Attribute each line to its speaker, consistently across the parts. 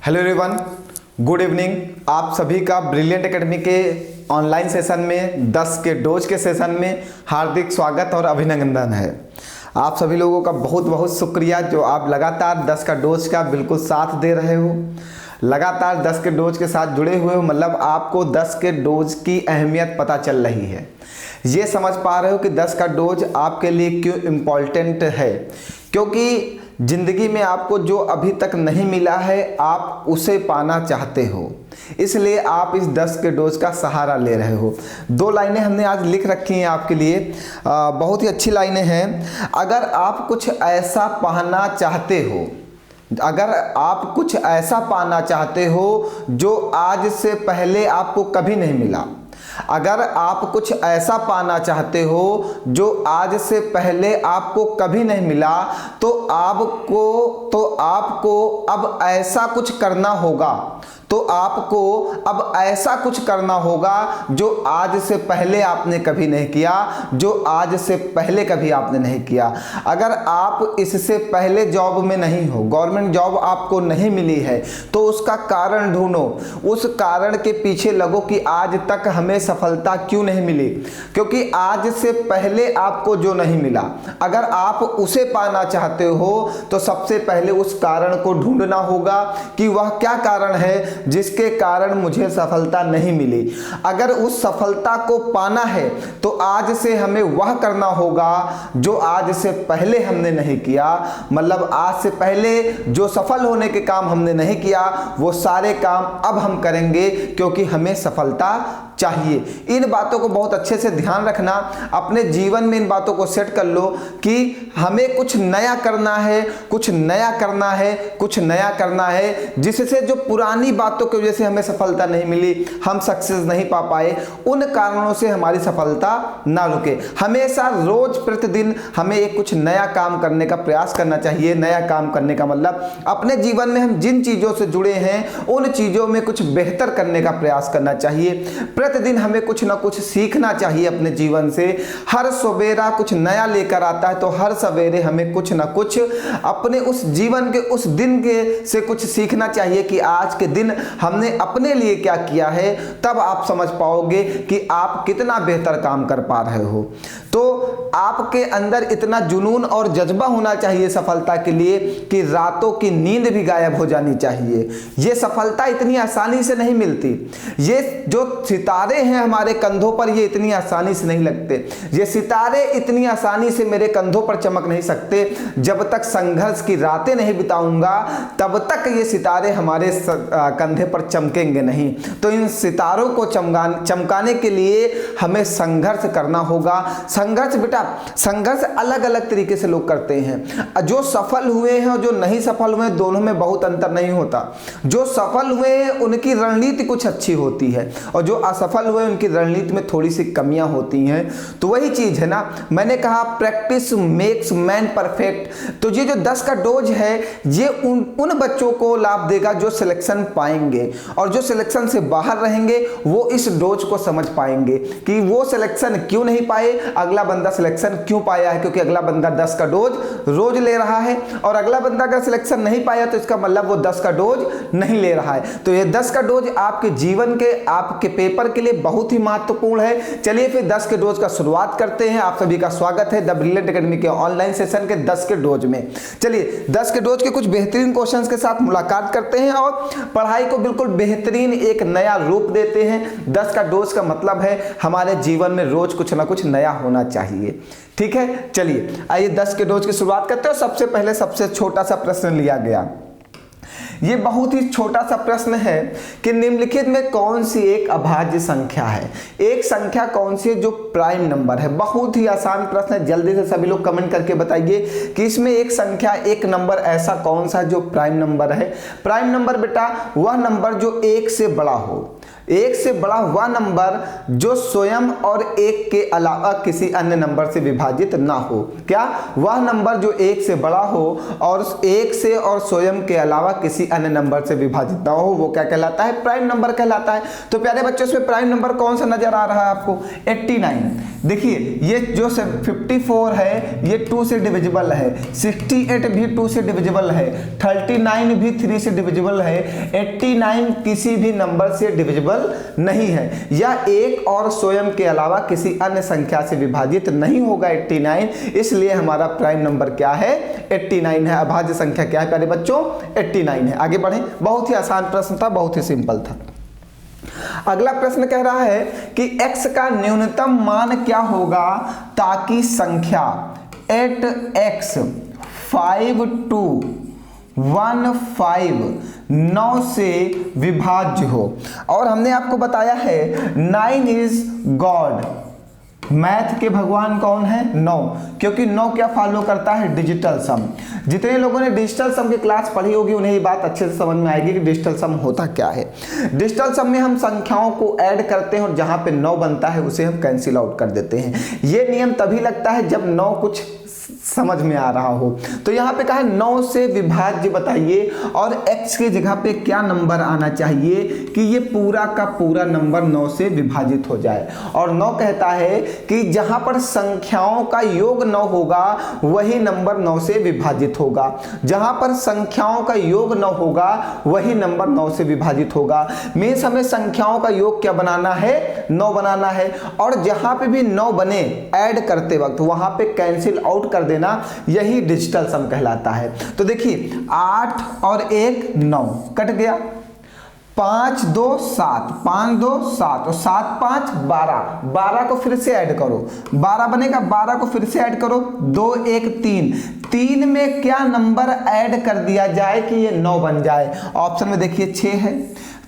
Speaker 1: Hello everyone, good evening. आप सभी का ब्रिलियंट एकेडमी के ऑनलाइन सेशन में 10 के डोज के सेशन में हार्दिक स्वागत और अभिनंदन है। आप सभी लोगों का बहुत बहुत शुक्रिया जो आप लगातार 10 का डोज का बिल्कुल साथ दे रहे हो, लगातार 10 के डोज के साथ जुड़े हुए हो। मतलब आपको 10 के डोज की अहमियत पता चल रही है, ये समझ पा रहे हो कि 10 का डोज आपके लिए क्यों इम्पॉर्टेंट है। क्योंकि ज़िंदगी में आपको जो अभी तक नहीं मिला है आप उसे पाना चाहते हो, इसलिए आप इस 10 के डोज का सहारा ले रहे हो। 2 लाइनें हमने आज लिख रखी हैं आपके लिए, बहुत ही अच्छी लाइनें हैं। अगर आप कुछ ऐसा पाना चाहते हो, अगर आप कुछ ऐसा पाना चाहते हो जो आज से पहले आपको कभी नहीं मिला, अगर आप कुछ ऐसा पाना चाहते हो जो आज से पहले आपको कभी नहीं मिला, तो आपको अब ऐसा कुछ करना होगा, तो आपको अब ऐसा कुछ करना होगा जो आज से पहले आपने कभी नहीं किया, जो आज से पहले कभी आपने नहीं किया। अगर आप इससे पहले जॉब में नहीं हो, गवर्नमेंट जॉब आपको नहीं मिली है, तो उसका कारण ढूंढो, उस कारण के पीछे लगो कि आज तक हमें सफलता क्यों नहीं मिली। क्योंकि आज से पहले आपको जो नहीं मिला, अगर आप उसे पाना चाहते हो तो सबसे पहले उस कारण को ढूंढना होगा कि वह क्या कारण है जिसके कारण मुझे सफलता नहीं मिली। अगर उस सफलता को पाना है तो आज से हमें वह करना होगा जो आज से पहले हमने नहीं किया। मतलब आज से पहले जो सफल होने के काम हमने नहीं किया, वो सारे काम अब हम करेंगे, क्योंकि हमें सफलता चाहिए। इन बातों को बहुत अच्छे से ध्यान रखना, अपने जीवन में इन बातों को सेट कर लो कि हमें कुछ नया करना है, कुछ नया करना है, कुछ नया करना है, जिससे जो पुरानी बातों की वजह से हमें सफलता नहीं मिली, हम सक्सेस नहीं पा पाए, उन कारणों से हमारी सफलता ना रुके। हमेशा रोज प्रतिदिन हमें एक कुछ नया काम करने का प्रयास करना चाहिए। नया काम करने का मतलब अपने जीवन में हम जिन चीज़ों से जुड़े हैं उन चीज़ों में कुछ बेहतर करने का प्रयास करना चाहिए। प्रतिदिन हमें कुछ ना कुछ सीखना चाहिए अपने जीवन से। हर सवेरा कुछ नया लेकर आता है, तो हर सवेरे हमें कुछ ना कुछ अपने उस जीवन के उस दिन के से कुछ सीखना चाहिए कि आज के दिन हमने अपने लिए क्या किया है। तब आप समझ पाओगे कि आप कितना बेहतर काम कर पा रहे हो। तो आपके अंदर इतना जुनून और जज्बा होना चाहिए सफलता के लिए कि रातों की नींद भी गायब हो जानी चाहिए। ये सफलता इतनी आसानी से नहीं मिलती। ये जो सितारे हैं हमारे कंधों पर, ये इतनी आसानी से नहीं लगते। ये सितारे इतनी आसानी से मेरे कंधों पर चमक नहीं सकते। जब तक संघर्ष की रातें नहीं बिताऊंगा, तब तक ये सितारे हमारे कंधे पर चमकेंगे नहीं। तो इन सितारों को चमकाने के लिए हमें संघर्ष करना होगा। संघर्ष बेटा, संघर्ष अलग अलग तरीके से लोग करते हैं। जो सफल हुए हैं और जो नहीं सफल हुए हैं, दोनों में बहुत अंतर नहीं होता। जो सफल हुए हैं उनकी रणनीति कुछ अच्छी होती है, और जो असफल हुए उनकी रणनीति में थोड़ी सी कमियां होती हैं। तो वही चीज है ना, मैंने कहा प्रैक्टिस मेक्स मैन परफेक्ट। तो ये जो 10 का डोज है, ये उन बच्चों को लाभ देगा जो सिलेक्शन पाएंगे, और जो सिलेक्शन से बाहर रहेंगे वो इस डोज को समझ पाएंगे कि वो सिलेक्शन क्यों नहीं पाए, अगला बंदा सिलेक्शन क्यों पाया है। क्योंकि अगला बंदा 10 का डोज रोज ले रहा है, और अगला बंदा अगर सिलेक्शन नहीं पाया तो इसका मतलब वो 10 का डोज नहीं ले रहा है। तो ये 10 का डोज आपके जीवन के, आपके पेपर के लिए बहुत ही महत्वपूर्ण है। चलिए फिर 10 के डोज का शुरुआत करते हैं। आप सभी का स्वागत है द ब्रिलियंट एकेडमी के ऑनलाइन सेशन के 10 के डोज में। चलिए 10 के डोज के कुछ बेहतरीन क्वेश्चंस के साथ मुलाकात करते हैं और पढ़ाई को बिल्कुल बेहतरीन एक नया रूप देते हैं। 10 का डोज का मतलब है हमारे जीवन में रोज कुछ ना कुछ नया होना चाहिए। ठीक है, चलिए आइए 10 के डोज की शुरुआत करते हैं। सबसे पहले सबसे छोटा सा प्रश्न लिया गया। ये बहुत ही छोटा सा प्रश्न है कि निम्नलिखित में कौन सी एक अभाज्य संख्या है। एक संख्या कौन सी है जो प्राइम नंबर है। बहुत ही आसान प्रश्न है, जल्दी से सभी लोग कमेंट करके बताइए कि इसमें एक संख्या, एक नंबर ऐसा कौन सा जो प्राइम नंबर है। प्राइम नंबर बेटा वह नंबर जो 1 से बड़ा हो, 1 से बड़ा वह नंबर जो स्वयं और 1 के अलावा किसी अन्य नंबर से विभाजित ना हो। क्या? वह नंबर जो 1 से बड़ा हो और 1 से और स्वयं के अलावा किसी अन्य नंबर से विभाजित ना हो, वो क्या कहलाता है? प्राइम नंबर कहलाता है। तो प्यारे बच्चों, इसमें प्राइम नंबर कौन सा नजर आ रहा है आपको? 89। देखिए ये जो 54 है ये 2 से डिविजिबल है, 68 भी 2 से डिविजिबल है, 39 भी 3 से डिविजिबल है, 89 किसी भी नंबर से डिविजिबल नहीं है, या एक और स्वयं के अलावा किसी अन्य संख्या से विभाजित नहीं होगा 89, इसलिए हमारा प्राइम नंबर क्या है 89 है। अभाज्य संख्या क्या है प्यारे बच्चों 89 है। आगे बढ़ें, बहुत ही आसान प्रश्न था, बहुत ही सिंपल था। अगला प्रश्न कह रहा है कि x का न्यूनतम मान क्या होगा ताकि संख्या 8x 5 2 1 5 9 से विभाज्य हो। और हमने आपको बताया है 9 इज गॉड, मैथ के भगवान कौन है 9, क्योंकि 9 क्या फॉलो करता है डिजिटल सम। जितने लोगों ने डिजिटल सम की क्लास पढ़ी होगी उन्हें ये बात अच्छे से समझ में आएगी कि डिजिटल सम होता क्या है। डिजिटल सम में हम संख्याओं को ऐड करते हैं और जहां पे 9 बनता है उसे हम कैंसिल आउट कर देते हैं। ये नियम तभी लगता है जब 9 कुछ समझ में आ रहा हो। तो यहाँ पे कहा है 9 से विभाज्य बताइए और x की जगह पे क्या नंबर आना चाहिए कि ये पूरा का पूरा नंबर 9 से विभाजित हो जाए। और 9 कहता है कि जहां पर संख्याओं का योग 9 होगा वही नंबर 9 से विभाजित होगा, जहां पर संख्याओं का योग 9 होगा वही नंबर 9 से विभाजित होगा। मीन्स हमें संख्याओं का योग क्या बनाना है 9 बनाना है, और जहां पे भी 9 बने ऐड करते वक्त वहां पे कैंसिल आउट कर देना, यही डिजिटल सम कहलाता है। तो देखिए 8 और 1 9 कट गया, 5 2 7 5 2 7 और 7 5 12, 12 को फिर से ऐड करो 12 बनेगा, 12 को फिर से ऐड करो 2 1 3, 3 में क्या नंबर ऐड कर दिया जाए कि ये 9 बन जाए। ऑप्शन में देखिए 6 है,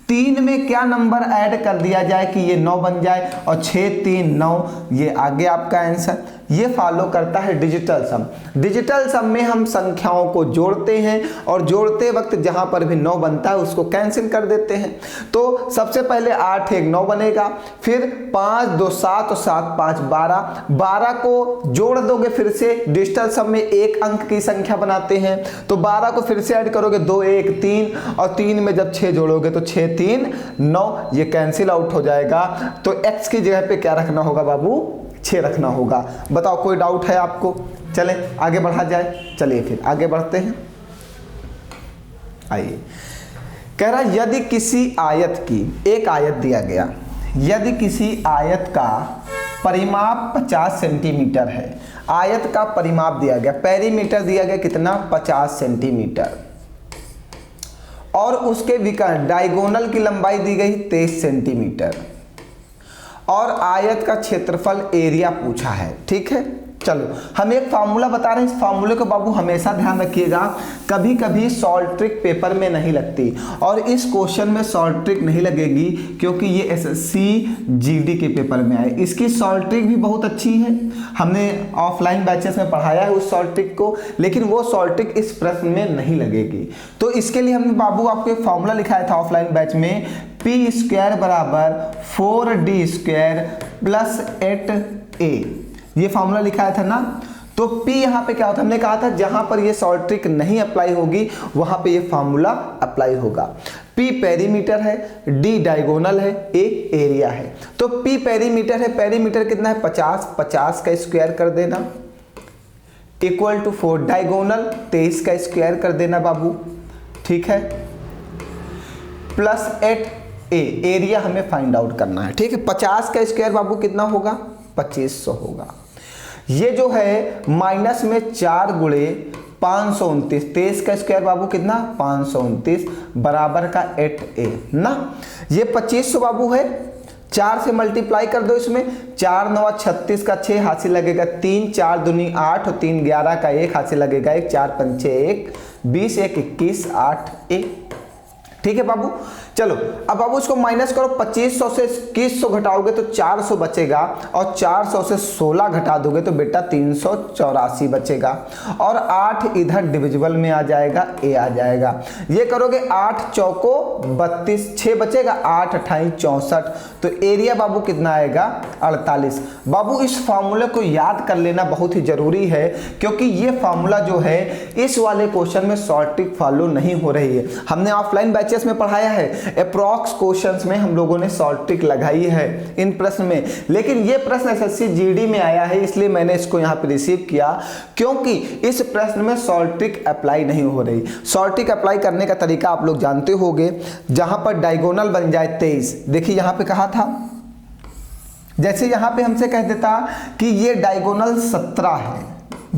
Speaker 1: 3 में क्या नंबर ऐड कर दिया जाए कि ये 9 बन जाए, और 6 3 9, ये आगे आपका आंसर। ये फॉलो करता है डिजिटल सम। डिजिटल सम में हम संख्याओं को जोड़ते हैं और जोड़ते वक्त जहां पर भी 9 बनता है उसको कैंसिल कर देते हैं। तो सबसे पहले 8 1 9 बनेगा, फिर 5 2 7 और 7 5 12, 12 को जोड़ दोगे फिर से, डिजिटल सम में एक अंक की संख्या बनाते हैं, तो 12 को फिर से ऐड करोगे 2 1 3, और 3 में जब 6 जोड़ोगे तो 6 3 9, ये कैंसिल आउट हो जाएगा। तो x की जगह पे क्या रखना होगा बाबू 6 रखना होगा। बताओ कोई डाउट है आपको? चलें आगे बढ़ा जाए, चलिए फिर आगे बढ़ते हैं। आइए, कह रहा यदि किसी आयत की, एक आयत दिया गया, यदि किसी आयत का परिमाप 50 सेंटीमीटर है, आयत का परिमाप दिया गया, पेरीमीटर दिया गया कितना 50 सेंटीमीटर, और उसके विकर्ण डायगोनल की लंबाई दी गई 23 सेंटीमीटर, और आयत का क्षेत्रफल एरिया पूछा है। ठीक है, चलो हम एक फार्मूला बता रहे हैं, इस फार्मूले को बाबू हमेशा ध्यान रखिएगा, कभी कभी सॉल्ट ट्रिक पेपर में नहीं लगती, और इस क्वेश्चन में सॉल्ट ट्रिक नहीं लगेगी क्योंकि ये एसएससी जीडी के पेपर में आए। इसकी सॉल्ट ट्रिक भी बहुत अच्छी है, हमने ऑफलाइन बैचेस में पढ़ाया है उस सॉल्ट ट्रिक को, लेकिन वो सॉल्ट ट्रिक इस प्रश्न में नहीं लगेगी। तो इसके लिए हमने बाबू आपको एक फार्मूला लिखाया था ऑफलाइन बैच में, पी स्क्वायर बराबर 4d स्क्वायर प्लस 8a, ये फार्मूला लिखाया था ना। तो P यहाँ पे क्या होता है, हमने कहा था जहां पर ये सॉल्ट ट्रिक नहीं अप्लाई होगी वहां पे ये फार्मूला अप्लाई होगा। P पेरीमीटर है, D डायगोनल है, A एरिया है। तो P पेरीमीटर है, पेरीमीटर कितना है 50, 50 का स्क्वायर कर देना इक्वल टू 4, डायगोनल 23 का स्क्वायर कर देना बाबू, ठीक है, प्लस 8A, एरिया हमें फाइंड आउट करना है। ठीक है, 50 का स्क्वायर बाबू कितना होगा 2500 होगा। ये जो है माइनस में 4 गुणे 529, 23 का स्क्वायर बाबू कितना 529 बराबर का 8a ना। ये 2500 बाबू है, 4 से मल्टीप्लाई कर दो, इसमें 4 9 36 का 6 हाथ से लगेगा 3, 4 दूनी 8 और 3 11 का 1 हाथ से लगेगा 1, 4 5 1 20 1 21 8a। ठीक है बाबू, चलो अब बाबू इसको माइनस करो, 2500 से 2100 घटाओगे तो 400 बचेगा, और 400 से 16 घटा दोगे तो बेटा 384 बचेगा, और 8 इधर डिविजिबल में आ जाएगा, ए आ जाएगा। ये करोगे 8 चौको 32, 6 बचेगा, 8 28 64, तो एरिया बाबू कितना आएगा 48। बाबू इस फार्मूले को याद कर लेना बहुत ही जरूरी है, क्योंकि ये फार्मूला जो है इस वाले क्वेश्चन में शॉर्ट ट्रिक फॉलो नहीं हो रही है। हमने ऑफलाइन बैचेस एलएचएस में पढ़ाया है, अप्रॉक्स क्वेश्चंस में हम लोगों ने शॉर्ट ट्रिक लगाई है इन प्रश्न में, लेकिन ये प्रश्न एसएससी जीडी में आया है इसलिए मैंने इसको यहाँ पे रिसीव किया, क्योंकि इस प्रश्न में शॉर्ट ट्रिक अप्लाई नहीं हो रही। शॉर्ट ट्रिक अप्लाई करने का तरीका आप लोग जानते होंगे, जहां पर डायगोनल बन जाए 23। देखिए यहाँ पे कहा था, जैसे यहाँ पे हमसे कह देता कि ये डायगोनल 17 है,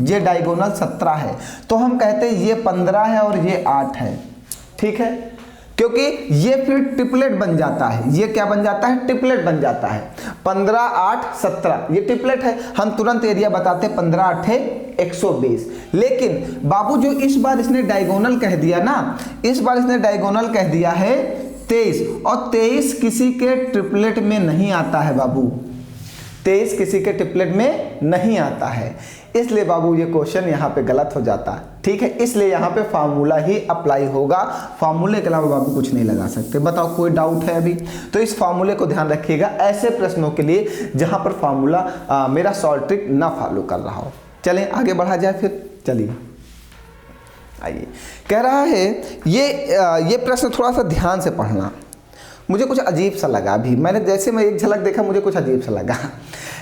Speaker 1: ये डायगोनल 17 है, तो हम कहते हैं ये 15 है और ये 8 है, ठीक है, क्योंकि ये फिर ट्रिपलेट बन जाता है। ये क्या बन जाता है? ट्रिपलेट बन जाता है। 15, 8, 17 ये ट्रिपलेट है, हम तुरंत एरिया बताते हैं 15 8 120। लेकिन बाबू जो इस बार इसने डायगोनल कह दिया ना, इस बार इसने डायगोनल कह दिया है 23, और 23 किसी के ट्रिपलेट में नहीं आता है बाबू, 23 किसी के ट्रिपलेट में नहीं आता है, इसलिए बाबू ये क्वेश्चन यहाँ पे गलत हो जाता है, ठीक है। इसलिए यहाँ पे फार्मूला ही अप्लाई होगा, फार्मूले के अलावा बाबू कुछ नहीं लगा सकते। बताओ कोई डाउट है अभी? तो इस फार्मूले को ध्यान रखिएगा ऐसे प्रश्नों के लिए जहाँ पर फार्मूला मेरा शॉर्ट ट्रिक ना फॉलो कर रहा हो। चलें आगे बढ़ा जाए फिर, चलिए आइए। कह रहा है ये प्रश्न थोड़ा सा ध्यान से पढ़ना, मुझे कुछ अजीब सा लगा अभी, मैंने जैसे मैं एक झलक देखा मुझे कुछ अजीब सा लगा।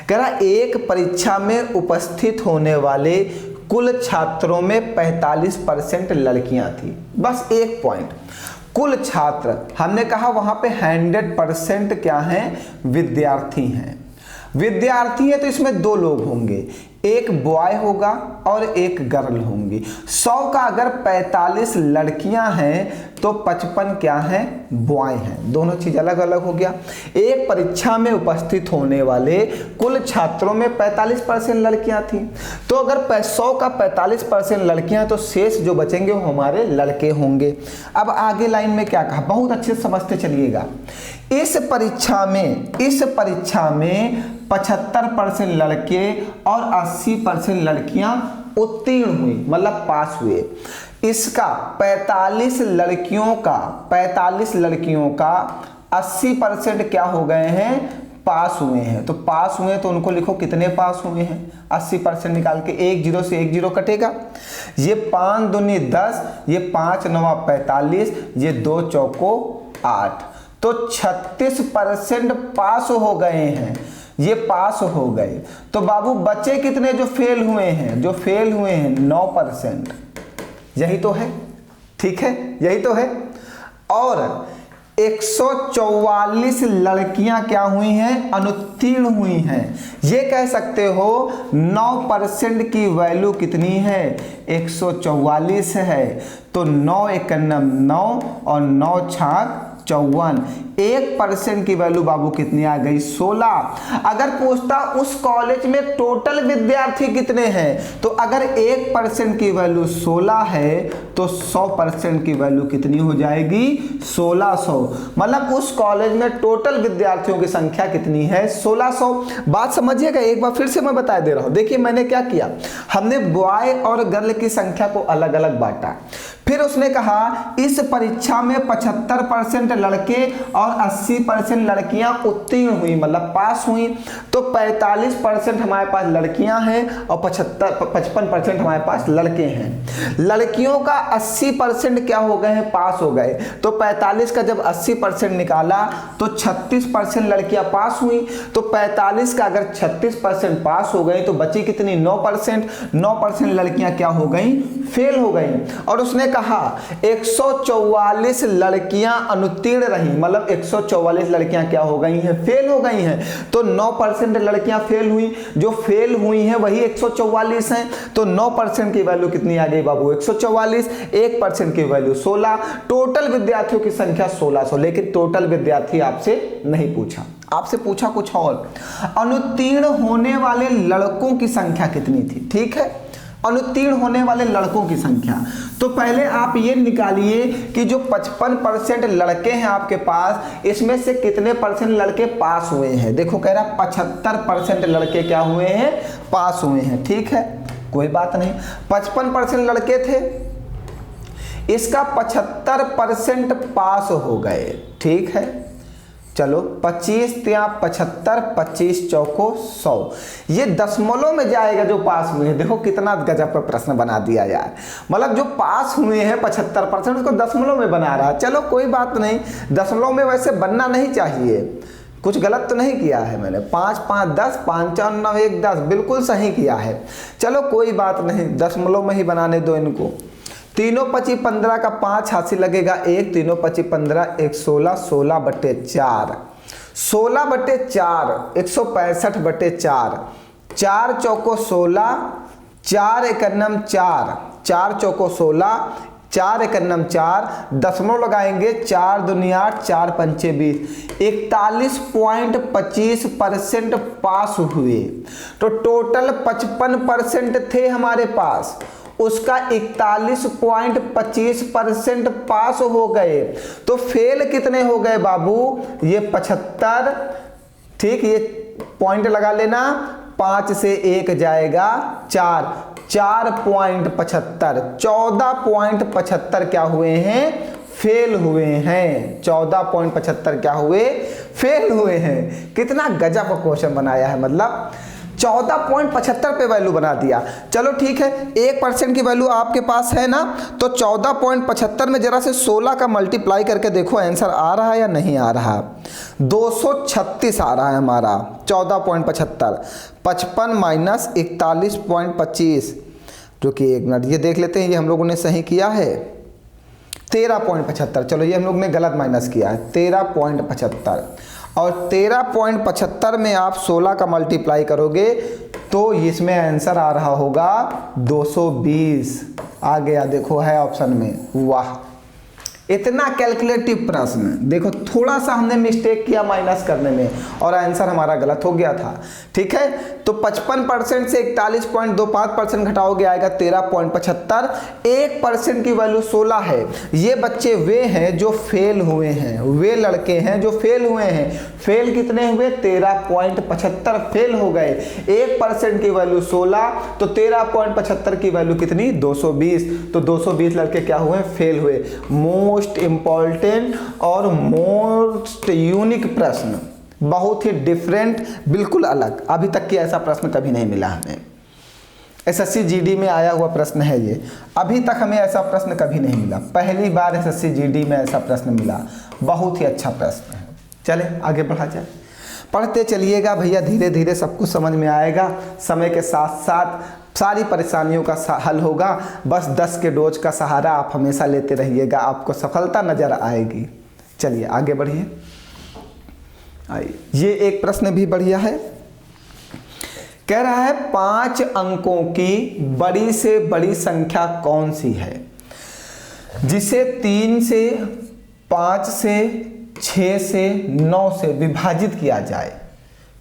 Speaker 1: कह रहा एक परीक्षा में उपस्थित होने वाले कुल छात्रों में 45% लड़कियां थी। बस एक पॉइंट, कुल छात्र, हमने कहा वहां पे 100% क्या हैं? विद्यार्थी हैं। विद्यार्थी है तो इसमें दो लोग होंगे, एक बॉय होगा और एक गर्ल होंगी। 100 का अगर 45 लड़कियां हैं तो 55 क्या हैं? बॉय हैं। दोनों चीज अलग अलग हो गया। एक परीक्षा में उपस्थित होने वाले कुल छात्रों में 45% लड़कियां थी, तो अगर 100 का 45% लड़कियां तो शेष जो बचेंगे वो हमारे लड़के होंगे। अब आगे लाइन में क्या कहा, बहुत अच्छे से समझते चलिएगा। इस परीक्षा में 75% लड़के और 80% लड़कियां उत्तीर्ण हुई, मतलब पास हुए। इसका 45 लड़कियों का 80% क्या हो गए हैं? पास हुए हैं। तो पास हुए तो उनको लिखो कितने पास हुए हैं? 80% निकाल के 1 0 से 1 0 कटेगा। ये 5 दूनी 10, ये 5 9 45, ये 2 चौको 8, तो 36% पास हो गए हैं। ये पास हो गए, तो बाबू बचे कितने जो फेल हुए हैं? जो फेल हुए हैं 9%। यही तो है, ठीक है, यही तो है। और 144 लड़कियां क्या हुई हैं? अनुत्तीर्ण हुई हैं। ये कह सकते हो 9% की वैल्यू कितनी है? 144 है, तो 9 एकम 9 और 9 छाक 54, 1% की वैल्यू बाबू कितनी आ गई? 16। अगर पूछता उस कॉलेज में टोटल विद्यार्थी कितने हैं, तो अगर 1% की वैल्यू 16 है तो 100% की वैल्यू कितनी हो जाएगी? 1600। मतलब उस कॉलेज में टोटल विद्यार्थियों की संख्या कितनी है? 1600। बात समझिएगा, एक बार फिर से मैं बता दे रहा हूं। देखिए मैंने क्या किया, हमने बॉय और गर्ल की संख्या को अलग अलग बांटा। फिर उसने कहा इस परीक्षा में 75% लड़के और 80% लड़कियां उत्तीर्ण हुई, मतलब पास हुई, तो 45% हमारे पास लड़कियां हैं और 55% हमारे पास लड़के हैं। लड़कियों का 80% क्या हो गए हैं? पास हो गए। तो 45 का जब 80% निकाला तो 36% लड़कियां पास हुई, तो 45 का अगर 36% पास हो गए तो बची कितनी? 9%। 9% लड़कियां क्या हो गई? फेल हो गई। और उसने कहा 144 लड़कियां अनुत्तीर्ण रही, मतलब 144 लड़कियां क्या हो गई हैं? फेल हो गई हैं। तो 9% लड़कियां फेल हुई, जो फेल हुई हैं वही 144 हैं, तो 9% की वैल्यू कितनी आ गई बाबू? 144। 1% की वैल्यू 16। टोटल विद्यार्थियों की संख्या 1600। लेकिन टोटल विद्यार्थी आपसे नहीं पूछा, आपसे पूछा कुछ और, अनुत्तीर्ण होने वाले लड़कों की संख्या कितनी थी? ठीक है, अनुत्तीर्ण होने वाले लड़कों की संख्या। तो पहले आप ये निकालिए कि जो 55% लड़के हैं आपके पास, इसमें से कितने परसेंट लड़के पास हुए हैं? देखो कह रहा 75% लड़के क्या हुए हैं? पास हुए हैं। ठीक है, कोई बात नहीं, 55% लड़के थे, इसका 75% पास हो गए। ठीक है, चलो 25 त्या 75, 25 चौको 100। ये दशमलव में जाएगा जो पास हुए हैं। देखो कितना गजब का प्रश्न बना दिया यार, मतलब जो पास हुए हैं 75% उसको दशमलव में बना रहा है। चलो कोई बात नहीं, दशमलव में वैसे बनना नहीं चाहिए, कुछ गलत तो नहीं किया है मैंने। 5 5 10, 5 4 9 1 10, बिल्कुल सही किया है। चलो कोई बात नहीं, दशमलव में ही बनाने दो इनको। 3 25 15 का 5 हासिल लगेगा 1, 3 25 15 1 16, 16/4, 16/4 165/4, 4 चौको 16, 4 एकन्नम 4, 4 चौको 16, 4 एकन्नम 4, दशमलव लगाएंगे 4 दूनी 8, 4 पंचे 20, 41.25% पास हुए। तो टोटल 55% थे हमारे पास, उसका 41.25% पास हो गए। तो फेल कितने हो गए बाबू? ये 75, ठीक, ये पॉइंट लगा लेना, 5 से 1 जाएगा 4, 4.75, 14.75 क्या हुए हैं? फेल हुए हैं। 14.75 क्या हुए? फेल हुए हैं। कितना गजब का क्वेश्चन बनाया है, मतलब 14.75 पे वैल्यू बना दिया। चलो ठीक है, 1% की वैल्यू आपके पास है ना, तो 14.75 में जरा से 16 का मल्टीप्लाई करके देखो आंसर आ रहा है या नहीं आ रहा। 236 आ रहा है हमारा। 14.75, 55 माइनस 41.25, रुकिए 1 मिनट, ये देख लेते हैं ये हम लोगों ने सही किया है। 13.75, चलो ये हम लोग ने गलत माइनस किया है। 13.75 और 13.75 में आप 16 का मल्टीप्लाई करोगे तो इसमें आंसर आ रहा होगा 220। आ गया, देखो है ऑप्शन में। वाह, इतना कैलकुलेटिव प्रश्न। देखो थोड़ा सा हमने मिस्टेक किया माइनस करने में और आंसर हमारा गलत हो गया था। ठीक है, तो 55% से 41.25% घटाओगे आएगा 13.75। 1% की वैल्यू 16 है। ये बच्चे वे हैं जो फेल हुए हैं, वे लड़के हैं जो फेल हुए हैं। फेल कितने हुए? 13.75 फेल हो गए। 1% की वैल्यू 16, तो 13.75 की वैल्यू कितनी? 220। तो 220 लड़के क्या हुए? फेल हुए। मोस्ट इंपॉर्टेंट और मोस्ट यूनिक प्रश्न, बहुत ही डिफरेंट, बिल्कुल अलग। अभी तक की ऐसा प्रश्न कभी नहीं मिला हमें। एसएससी जीडी में आया हुआ प्रश्न है ये, अभी तक हमें ऐसा प्रश्न कभी नहीं मिला। पहली बार एसएससी जीडी में ऐसा प्रश्न मिला। बहुत ही अच्छा प्रश्न है। चले आगे बढ़ा जाए, पढ़ते चलिएगा भैया, धीरे धीरे सब कुछ समझ में आएगा। समय के साथ साथ सारी परेशानियों का हल होगा। बस 10 के डोज का सहारा आप हमेशा लेते रहिएगा, आपको सफलता नजर आएगी। चलिए आगे बढ़िए। आइए, ये एक प्रश्न भी बढ़िया है। कह रहा है 5 अंकों की बड़ी से बड़ी संख्या कौन सी है जिसे 3 से, 5 से, 6 से, 9 से विभाजित किया जाए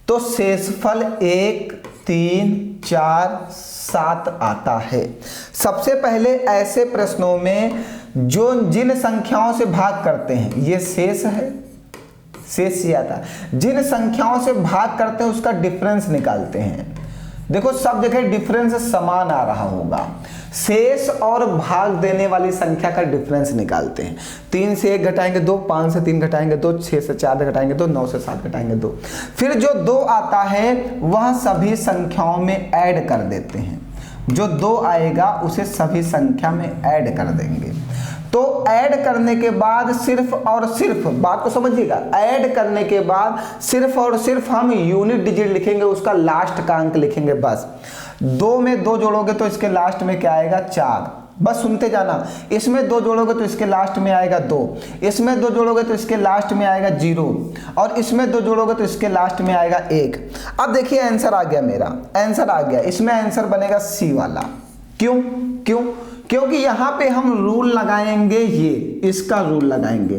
Speaker 1: तो शेषफल 1, 3, 4, 7 आता है। सबसे पहले ऐसे प्रश्नों में जो जिन संख्याओं से भाग करते हैं, ये शेष है, शेष ही आता है। जिन संख्याओं से भाग करते हैं उसका डिफरेंस निकालते हैं। देखो सब जगह डिफरेंस समान आ रहा होगा। शेष और भाग देने वाली संख्या का डिफरेंस निकालते हैं। 3 से 1 घटाएंगे 2, 5 से 3 घटाएंगे 2, 6 से 4 घटाएंगे 2, 9 से 7 घटाएंगे 2। फिर जो 2 आता है वह सभी संख्याओं में ऐड कर देते हैं। जो 2 आएगा उसे सभी संख्या में ऐड कर देंगे। तो ऐड करने के बाद सिर्फ और सिर्फ, बात को समझिएगा, ऐड करने के बाद सिर्फ और सिर्फ हम यूनिट डिजिट लिखेंगे, उसका लास्ट का अंक लिखेंगे बस। 2 में 2 जोड़ोगे तो इसके लास्ट में क्या आएगा? 4। बस सुनते जाना। इसमें 2 जोड़ोगे तो इसके लास्ट में आएगा 2, इसमें 2 जोड़ोगे तो इसके लास्ट में आएगा 0, और इसमें 2 जोड़ोगे तो इसके लास्ट में आएगा 1। अब देखिए आंसर आ गया, मेरा आंसर आ गया। इसमें आंसर बनेगा सी वाला। क्यों? क्योंकि यहां पे हम रूल लगाएंगे, ये इसका रूल लगाएंगे।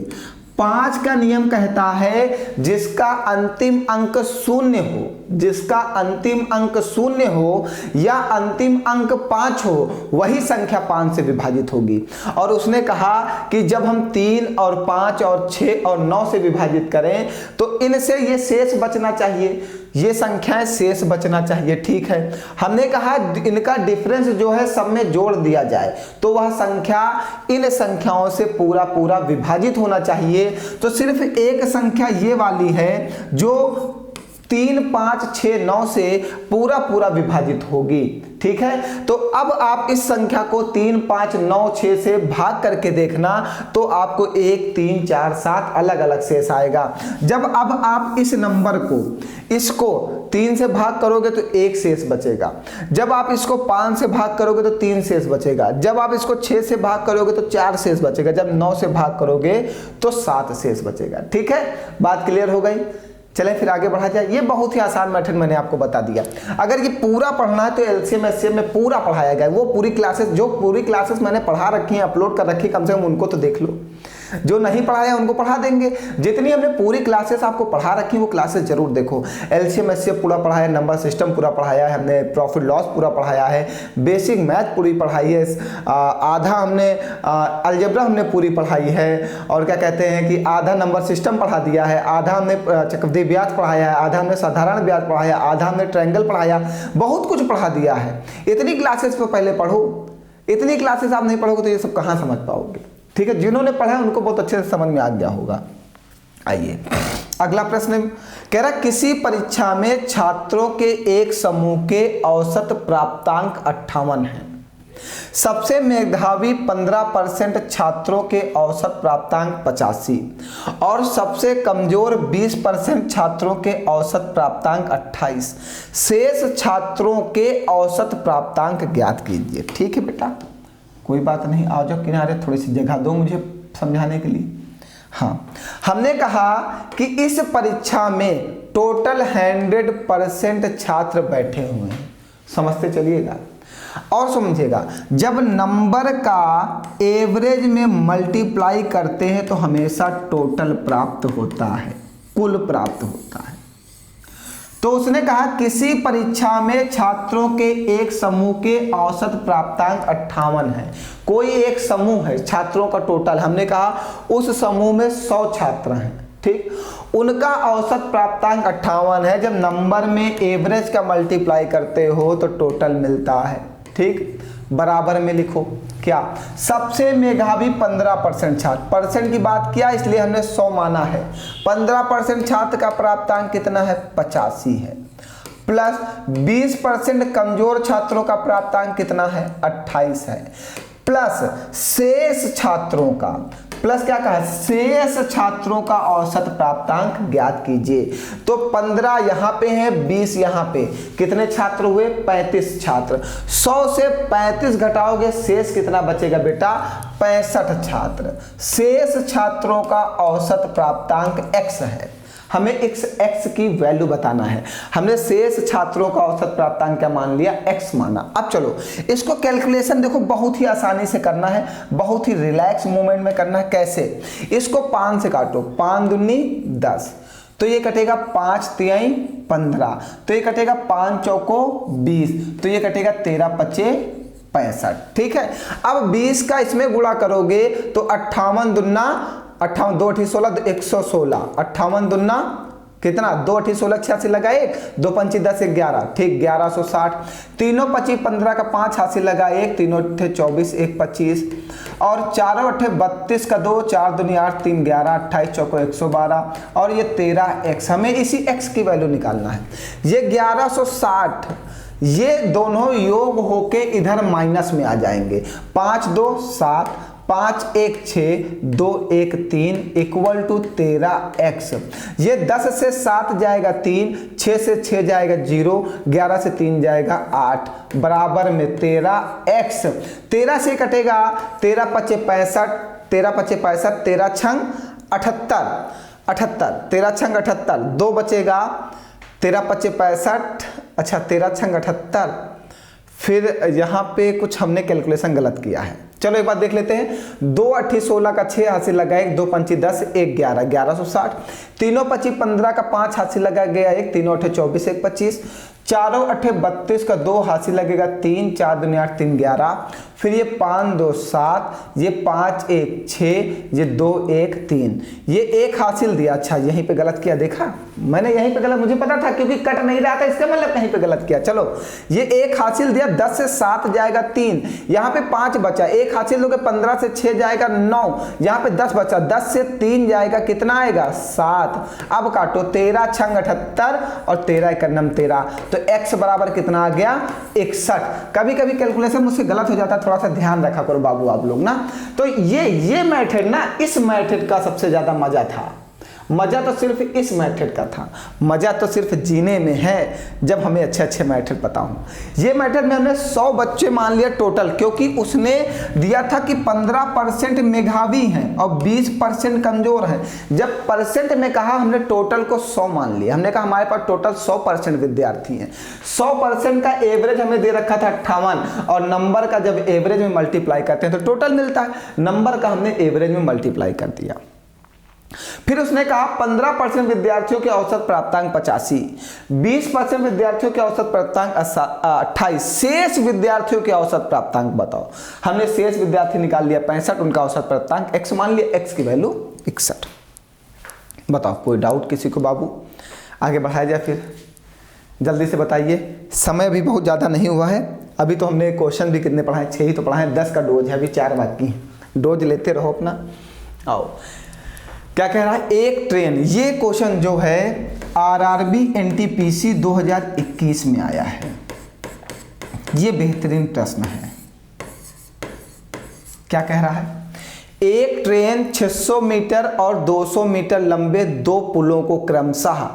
Speaker 1: 5 का नियम कहता है जिसका अंतिम अंक 0 हो जिसका अंतिम अंक 0 हो या अंतिम अंक 5 हो वही संख्या 5 से विभाजित होगी। और उसने कहा कि जब हम 3 और 5 और 6 और 9 से विभाजित करें तो इनसे ये शेष बचना चाहिए, ये संख्याएं शेष बचना चाहिए। ठीक है, हमने कहा इनका डिफरेंस जो है सब में जोड़ दिया जाए तो वह संख्या इन संख्याओं से पूरा पूरा विभाजित होना चाहिए। तो सिर्फ एक संख्या ये वाली है जो 3, 5, 6, 9 से पूरा पूरा विभाजित होगी। ठीक है, तो अब आप इस संख्या को 3, 5, 9, 6 से भाग करके देखना तो आपको 1, 3, 4, 7 अलग अलग शेष आएगा। जब अब आप इस नंबर को इसको 3 से भाग करोगे तो 1 शेष बचेगा, जब आप इसको 5 से भाग करोगे तो 3 शेष बचेगा, जब आप इसको 6 से भाग करोगे तो 4 शेष बचेगा, जब 9 से भाग करोगे तो 7 शेष बचेगा। ठीक है, बात क्लियर हो गई। चलें फिर आगे बढ़ा जाए। ये बहुत ही आसान मेथड मैंने आपको बता दिया। अगर ये पूरा पढ़ना है तो एलसीएम एचसीएम में पूरा पढ़ाया गया है। वो पूरी क्लासेस मैंने पढ़ा रखी हैं, अपलोड कर रखी है, कम से कम उनको तो देख लो। जो नहीं पढ़ाया उनको पढ़ा देंगे। जितनी हमने पूरी क्लासेस आपको पढ़ा रखी वो क्लासेस जरूर देखो। एलसीएम एचसीएम पूरा पढ़ाया है, नंबर सिस्टम पूरा पढ़ाया है हमने, प्रॉफिट लॉस पूरा पढ़ाया है, बेसिक मैथ पूरी पढ़ाई है, आधा हमने अलजेब्रा हमने पूरी पढ़ाई है, और क्या कहते हैं कि आधा नंबर सिस्टम पढ़ा दिया है, आधा हमने चक्रवृद्धि ब्याज पढ़ाया है, आधा हमने साधारण ब्याज पढ़ाया, आधा हमने ट्रायंगल पढ़ाया, बहुत कुछ पढ़ा दिया है। इतनी क्लासेस पे पहले पढ़ो, इतनी क्लासेस आप नहीं पढ़ोगे तो ये सब कहाँ समझ पाओगे। ठीक है, जिन्होंने पढ़ा है उनको बहुत अच्छे से समझ में आ गया होगा। आइए अगला प्रश्न कह रहा, किसी परीक्षा में छात्रों के एक समूह के औसत प्राप्तांक 58 है। सबसे मेधावी 15% छात्रों के औसत प्राप्तांक 85 और सबसे कमजोर 20% छात्रों के औसत प्राप्तांक 28। शेष छात्रों के औसत प्राप्तांक ज्ञात कीजिए। ठीक है बेटा, कोई बात नहीं, आ जाओ किनारे, थोड़ी सी जगह दो मुझे समझाने के लिए। हाँ, हमने कहा कि इस परीक्षा में टोटल 100% छात्र बैठे हुए हैं। समझते चलिएगा और समझिएगा, जब नंबर का एवरेज में मल्टीप्लाई करते हैं तो हमेशा टोटल प्राप्त होता है, कुल प्राप्त होता है। तो उसने कहा किसी परीक्षा में छात्रों के एक समूह के औसत प्राप्तांक 58 है। कोई एक समूह है छात्रों का टोटल, हमने कहा उस समूह में 100 छात्र हैं। ठीक, उनका औसत प्राप्तांक 58 है। जब नंबर में एवरेज का मल्टीप्लाई करते हो तो टोटल मिलता है। ठीक, बराबर में लिखो क्या, सबसे मेधावी 15% छात्र, परसेंट की बात किया इसलिए हमने 100 माना है। 15% छात्र का प्राप्तांक कितना है, 85 है, प्लस 20% कमजोर छात्रों का प्राप्तांक कितना है, 28 है, प्लस शेष छात्रों का, प्लस क्या कहा, शेष छात्रों का औसत प्राप्तांक ज्ञात कीजिए। तो 15 यहाँ पे है, 20 यहाँ पे, कितने छात्र हुए, 35 छात्र। 100 से 35 घटाओगे शेष कितना बचेगा बेटा, 65 छात्र। शेष छात्रों का औसत प्राप्तांक x है। हमें x की वैल्यू बताना है। हमने शेष छात्रों का औसत प्राप्तांक क्या मान लिया, x माना। अब चलो इसको कैलकुलेशन देखो बहुत ही आसानी से करना है, बहुत ही रिलैक्स मूवमेंट में करना है। कैसे, इसको 5 से काटो, 5 दूनी 10, तो ये कटेगा 5 तिहाई 15, तो ये कटेगा 5 चौको 20, तो ये कटेगा 13 पचे 65। ठीक है, अब 20 का इसमें गुणा करोगे तो 58 दुना 58, 2 8 16, 116, 58 दुना कितना, 2 8 16, 86 लगा 1, 2 5 10 11, ठीक 1160। तीनों 25 15 का 5 हासिल लगा 1, तीनों 24 1 25 और 4 8 32 का 2, 4 दूनी 8 3 11, 28 चौको 112 और ये 13x। हमें इसी x की वैल्यू निकालना है। ये 1160, ये दोनों योग होके इधर माइनस में आ जाएंगे। 5 2 7, 5 1 6, 2 1 3 इक्वल टू 13x। ये 10 से 7 जाएगा 3, 6 से 6 जाएगा 0, 11 से 3 जाएगा 8, बराबर में 13x। 13 से कटेगा 13 पचे 65, 13 पचे 65, 13 छंग 78, 78, 13 छंग 78, 2 बचेगा, 13 पचे 65, अच्छा 13 छंग 78, फिर यहाँ पे कुछ हमने कैलकुलेशन गलत किया है। चलो एक बात देख लेते हैं। 2 8 16 का 6 हाथ से लगा 1, 2 5 10 1 11 1160, 3 5 15 का 5 हाथ से लगा गया 1, 3 8 24 1 25, 4 8 32 का 2 हाथ से लगेगा 3, 4 2 8 3 11, फिर ये 5 2 7, ये 5 1 6, ये 2 1 3, ये 1 हासिल दिया। अच्छा यहीं पे गलत किया, देखा मैंने यहीं पे गलत, मुझे पता था क्योंकि कट नहीं रहा था, इसका मतलब कहीं पे गलत किया। चलो ये 1 हासिल दिया, 10 से 7 जाएगा 3, यहाँ पे 5 बचा, 1 हासिल दोगे 15 से 6 जाएगा 9, यहाँ पे 10 बचा, 10 से 3 जाएगा कितना आएगा 7। अब काटो 13 छंग 78 और 13 1 9 13, तो x बराबर कितना आ गया 61। कभी कभी कैलकुलेशन मुझसे गलत हो जाता है, थोड़ा सा ध्यान रखा करो बाबू आप लोग ना। तो ये मेथड ना, इस मेथड का सबसे ज्यादा मजा था। मजा तो सिर्फ इस मेथड का था, मजा तो सिर्फ जीने में है जब हमें अच्छे अच्छे मेथड पता हो। ये मेथड में हमने 100 बच्चे मान लिया टोटल, क्योंकि उसने दिया था कि 15% मेधावी हैं और 20% कमजोर हैं। जब परसेंट में कहा हमने टोटल को 100 मान लिया, हमने कहा हमारे पास टोटल 100% विद्यार्थी हैं। 100% का एवरेज हमें दे रखा था 58, और नंबर का जब एवरेज में मल्टीप्लाई करते हैं तो टोटल मिलता है, नंबर का हमने एवरेज में मल्टीप्लाई कर दिया। फिर उसने कहा 15% विद्यार्थियों के औसत प्राप्तांक 85, 20% विद्यार्थियों के औसत प्राप्तांक 28, शेष विद्यार्थियों के औसत प्राप्तांक बताओ। हमने शेष विद्यार्थी निकाल लिया 65, उनका औसत प्राप्तांक x मान लिया, x की वैल्यू 61। बताओ कोई डाउट किसी को बाबू? आगे बढ़ाया जाए फिर, जल्दी से बताइए, समय भी बहुत ज़्यादा नहीं हुआ है। अभी तो हमने क्वेश्चन भी कितने पढ़ाए, 6 ही तो पढ़ाए, 10 का डोज है, अभी 4 बाकी हैं। डोज लेते रहो अपना। आओ क्या कह रहा है, एक ट्रेन, ये क्वेश्चन जो है आरआरबी एनटीपीसी 2021 में आया है, ये बेहतरीन प्रश्न है। क्या कह रहा है, एक ट्रेन 600 मीटर और 200 मीटर लंबे 2 पुलों को क्रमशः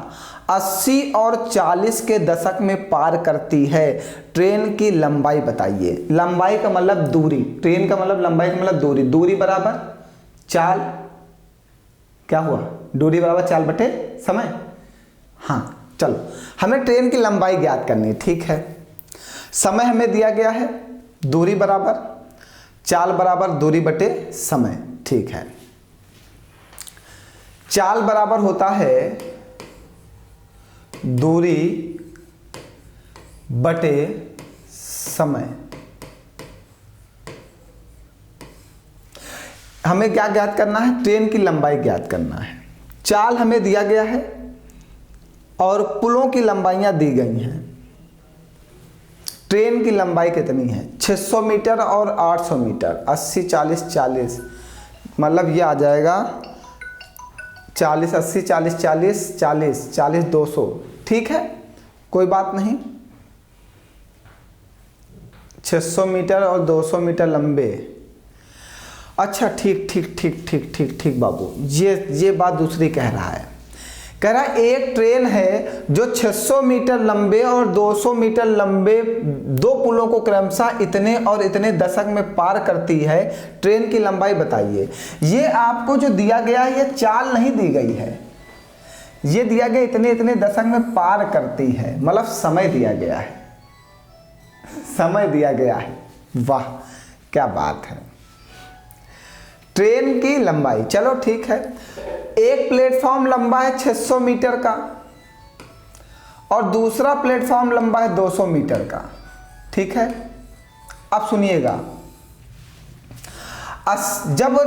Speaker 1: 80 और 40 के दशक में पार करती है। ट्रेन की लंबाई बताइए। लंबाई का मतलब दूरी, ट्रेन का मतलब लंबाई का मतलब दूरी, दूरी बराबर चाल, क्या हुआ, दूरी बराबर चाल बटे समय। हाँ चलो, हमें ट्रेन की लंबाई ज्ञात करनी है, ठीक है। समय हमें दिया गया है, दूरी बराबर चाल बराबर दूरी बटे समय, ठीक है। चाल बराबर होता है दूरी बटे समय। हमें क्या ज्ञात करना है, ट्रेन की लंबाई ज्ञात करना है। चाल हमें दिया गया है और पुलों की लंबाइयां दी गई हैं। ट्रेन की लंबाई कितनी है, 600 मीटर और 800 मीटर, 80 40 40, मतलब ये आ जाएगा 40 80 40 40 40 40 200, ठीक है, कोई बात नहीं। 600 मीटर और 200 मीटर लंबे, अच्छा ठीक ठीक ठीक ठीक ठीक ठीक बाबू, ये बात दूसरी कह रहा है। कह रहा है एक ट्रेन है जो 600 मीटर लंबे और 200 मीटर लंबे 2 पुलों को क्रमशः इतने और इतने दशक में पार करती है। ट्रेन की लंबाई बताइए। ये आपको जो दिया गया है ये चाल नहीं दी गई है, ये दिया गया इतने इतने दशक में पार करती है, मतलब समय दिया गया है, समय दिया गया है। वाह क्या बात है। ट्रेन की लंबाई, चलो ठीक है, एक प्लेटफॉर्म लंबा है 600 मीटर का और दूसरा प्लेटफॉर्म लंबा है 200 मीटर का, ठीक है। अब सुनिएगा, जब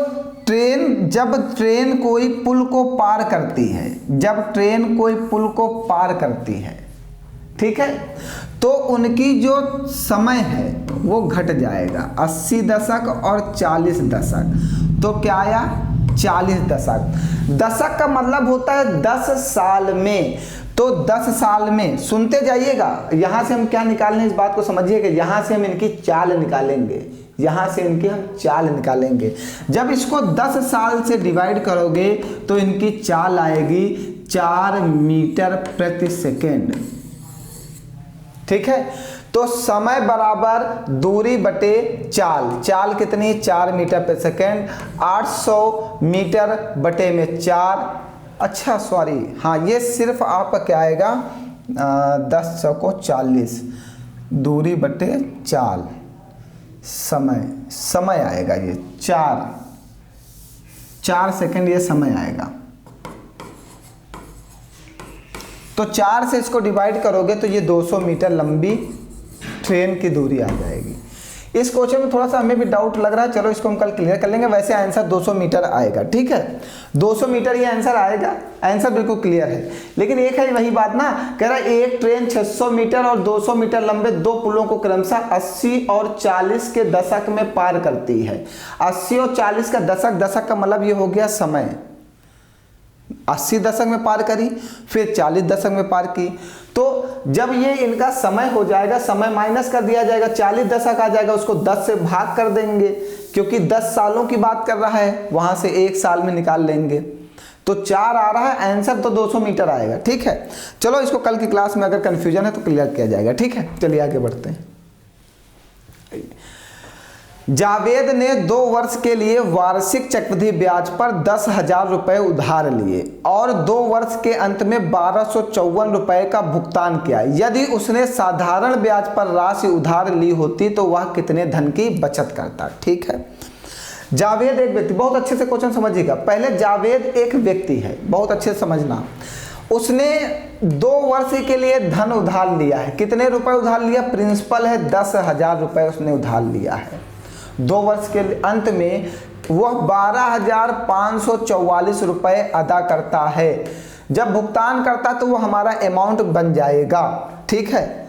Speaker 1: ट्रेन कोई पुल को पार करती है, जब ट्रेन कोई पुल को पार करती है, ठीक है, तो उनकी जो समय है वो घट जाएगा, 80 दशक और 40 दशक, तो क्या आया 40 दशक। दशक का मतलब होता है 10 साल में, तो 10 साल में, सुनते जाइएगा, यहां से हम क्या निकालने, इस बात को समझिएगा, यहां से हम इनकी चाल निकालेंगे, यहां से इनकी हम चाल निकालेंगे। जब इसको 10 साल से डिवाइड करोगे तो इनकी चाल आएगी 4 मीटर प्रति सेकेंड, ठीक है। तो समय बराबर दूरी बटे चाल, चाल कितनी, 4 मीटर प्रति सेकेंड, 800 मीटर बटे में 4, अच्छा सॉरी, हाँ ये सिर्फ आपका क्या आएगा, 10 चौको 40, दूरी बटे चाल, समय आएगा ये 4 सेकंड ये समय आएगा। तो 4 से इसको डिवाइड करोगे तो ये 200 मीटर लंबी ट्रेन की दूरी आ जाएगी। इस क्वेश्चन में थोड़ा सा हमें भी डाउट लग रहा है, चलो इसको हम कल क्लियर कर लेंगे। वैसे आंसर 200 मीटर आएगा, ठीक है, 200 मीटर ये आंसर आएगा, आंसर बिल्कुल क्लियर है। लेकिन एक है वही बात ना, कह रहा है एक ट्रेन 600 मीटर और 200 मीटर लंबे दो पुलों को क्रमशः 80 और 40 के दशक में पार करती है। 80 और 40 का दशक का मतलब ये हो गया समय। 80 दशक में पार करी, फिर 40 दशक में पार की। तो जब ये इनका समय हो जाएगा, समय माइनस कर दिया जाएगा, 40 दशक आ जाएगा, उसको 10 से भाग कर देंगे, क्योंकि 10 सालों की बात कर रहा है, वहां से 1 साल में निकाल लेंगे। तो 4 आ रहा है आंसर, तो 200 मीटर आएगा, ठीक है। चलो इसको कल की क्लास में अगर कंफ्यूजन है तो क्लियर किया जाएगा, ठीक है। चलिए आगे बढ़ते हैं। जावेद ने 2 वर्ष के लिए वार्षिक चक्रवृद्धि ब्याज पर 10,000 रुपए उधार लिए और 2 वर्ष के अंत में 1254 रुपए का भुगतान किया। यदि उसने साधारण ब्याज पर राशि उधार ली होती तो वह कितने धन की बचत करता। ठीक है, जावेद एक व्यक्ति, बहुत अच्छे से क्वेश्चन समझिएगा। पहले जावेद एक व्यक्ति है, बहुत अच्छे से समझना। उसने 2 वर्ष के लिए धन उधार लिया है। कितने रुपए उधार लिया? प्रिंसिपल है 10,000 रुपए उसने उधार लिया है। 2 वर्ष के अंत में वह 12,544 रुपए अदा करता है। जब भुगतान करता तो वो हमारा अमाउंट बन जाएगा। ठीक है,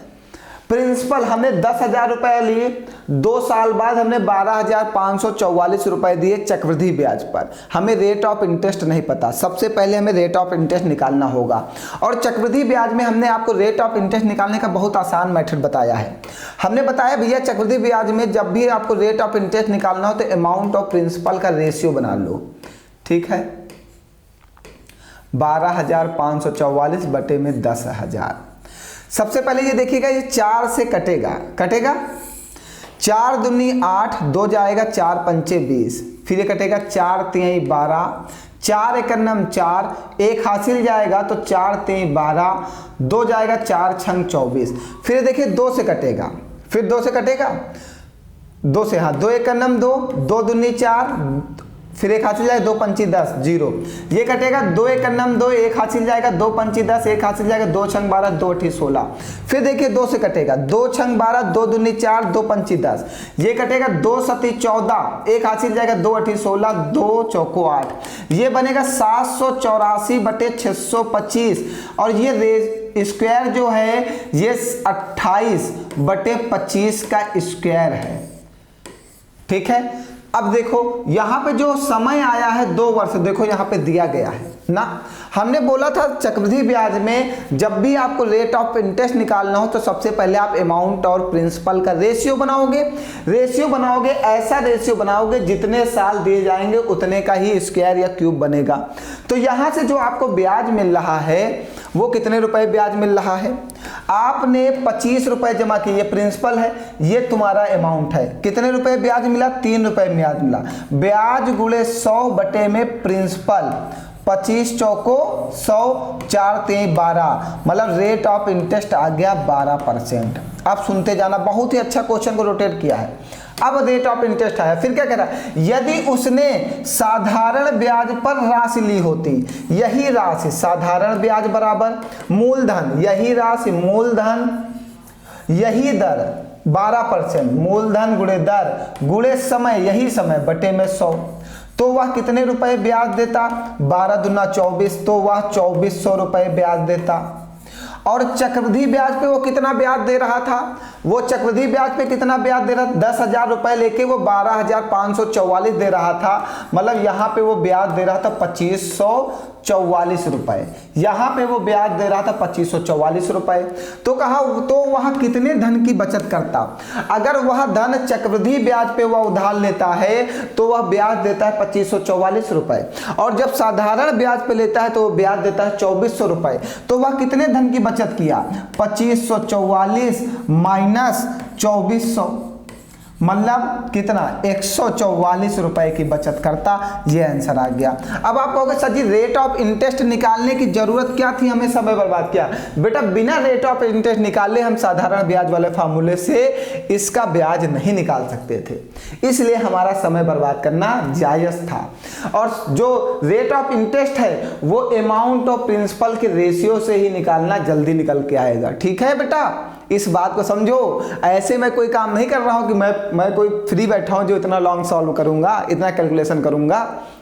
Speaker 1: प्रिंसिपल हमने 10,000 रुपए लिए, 2 साल बाद हमने 12,544 रुपए दिए चक्रवृद्धि ब्याज पर। हमें रेट ऑफ इंटरेस्ट नहीं पता, सबसे पहले हमें रेट ऑफ इंटरेस्ट निकालना होगा। और चक्रवृद्धि ब्याज में हमने आपको रेट ऑफ इंटरेस्ट निकालने का बहुत आसान मेथड बताया है। हमने बताया भैया चक्रवृद्धि ब्याज में जब भी आपको रेट ऑफ इंटरेस्ट निकालना हो तो अमाउंट ऑफ प्रिंसिपल का रेशियो बना लो। ठीक है, 12,544 बटे में 10,000। सबसे पहले ये देखिएगा, ये 4 से कटेगा, 4 दूनी 8, 2 जाएगा, 4 पंचे 20, फिर ये कटेगा 4 तिहाई 12, 4 एकन्नम 4, 1 हासिल जाएगा तो 4 तिहाई 12, 2 जाएगा, 4 छंग 24, फिर देखिए 2 से कटेगा, फिर 2 से कटेगा, 2 से, हाँ 2 एकन्नम 2, 2 दूनी 4, फिर 1 हासिल जाएगा, 2 पंची 10, 0, ये कटेगा, 2 एकन्नम 2, 1 हासिल जाएगा, 2 पंची 10, 1 हासिल जाएगा, 2 छंग 12, 2 अठी 16, फिर देखिए 2 से कटेगा, 2 छंग 12, 2 दूनी 4, 2 पंची 10, ये कटेगा, 2 सती 14, 1 हासिल जाएगा, 2 अठी 16, 2 चौको 8, ये बनेगा 784 बटे 625, और ये स्क्वायर जो है ये 28 बटे 25 का स्क्वायर है। ठीक है, अब देखो यहां पे जो समय आया है 2 वर्ष, देखो यहां पे दिया गया है ना। हमने बोला था चक्रवृद्धि ब्याज में जब भी आपको रेट ऑफ इंटरेस्ट निकालना हो तो सबसे पहले आप अमाउंट और प्रिंसिपल का रेशियो बनाओगे। ऐसा रेशियो बनाओगे जितने साल दिए जाएंगे उतने का ही स्क्वायर या क्यूब बनेगा। तो यहां से जो आपको ब्याज मिल रहा है वो कितने रुपए ब्याज मिल रहा है? आपने 25 रुपए जमा किए, ये प्रिंसिपल है, ये तुम्हारा अमाउंट है। कितने रुपए ब्याज मिला? 3 रुपए ब्याज मिला। ब्याज गुणे 100 बटे में प्रिंसिपल, 25 चौको 100, 4 3 12, मतलब रेट ऑफ इंटरेस्ट आ गया 12%। आप सुनते जाना, बहुत ही अच्छा क्वेश्चन को रोटेट किया है। अब रेट ऑफ इंटरेस्ट आया, फिर क्या कह रहा है? यदि उसने साधारण ब्याज पर राशि ली होती, यही राशि साधारण ब्याज बराबर मूलधन, यही राशि मूलधन, यही दर 12%, मूलधन गुणे दर गुणे समय, यही समय बटे में 100, तो वह कितने रुपए ब्याज देता? 12 दूना 24, तो वह 2400 रुपए ब्याज देता। और चक्रवृद्धि ब्याज पे वो कितना ब्याज दे रहा था? वो चक्रवृद्धि ब्याज पे कितना ब्याज दे रहा था? 10,000 रुपए लेके वो 12,544 दे रहा था, मतलब यहाँ पे वो ब्याज दे रहा था 2544 रुपए। यहाँ पे वो ब्याज दे रहा था 2544 रुपए। तो कहा तो वह कितने धन की बचत करता? अगर वह धन चक्रवृद्धि ब्याज पे वह उधार लेता है तो वह ब्याज देता है 2544 रुपए, और जब साधारण ब्याज पे लेता है तो वह ब्याज देता है 2400 रुपए। तो वह कितने धन की बचत किया? 2544 माइनस 2400, मतलब कितना 144 रुपए की बचत करता। ये आंसर आ गया। अब आप कहोगे sir ji rate of interest निकालने की जरूरत क्या थी, हमें समय बर्बाद किया। बेटा बिना रेट ऑफ इंटरेस्ट निकाले हम साधारण ब्याज वाले फार्मूले से इसका ब्याज नहीं निकाल सकते थे, इसलिए हमारा समय बर्बाद करना जायज था। और जो रेट ऑफ इंटरेस्ट है वो अमाउंट ऑफ प्रिंसिपल के रेशियो से ही निकालना जल्दी निकल के आएगा। ठीक है बेटा, इस बात को समझो। ऐसे मैं कोई काम नहीं कर रहा हूं कि मैं कोई फ्री बैठा हूं जो इतना लॉन्ग सॉल्व करूंगा, इतना कैलकुलेशन करूंगा।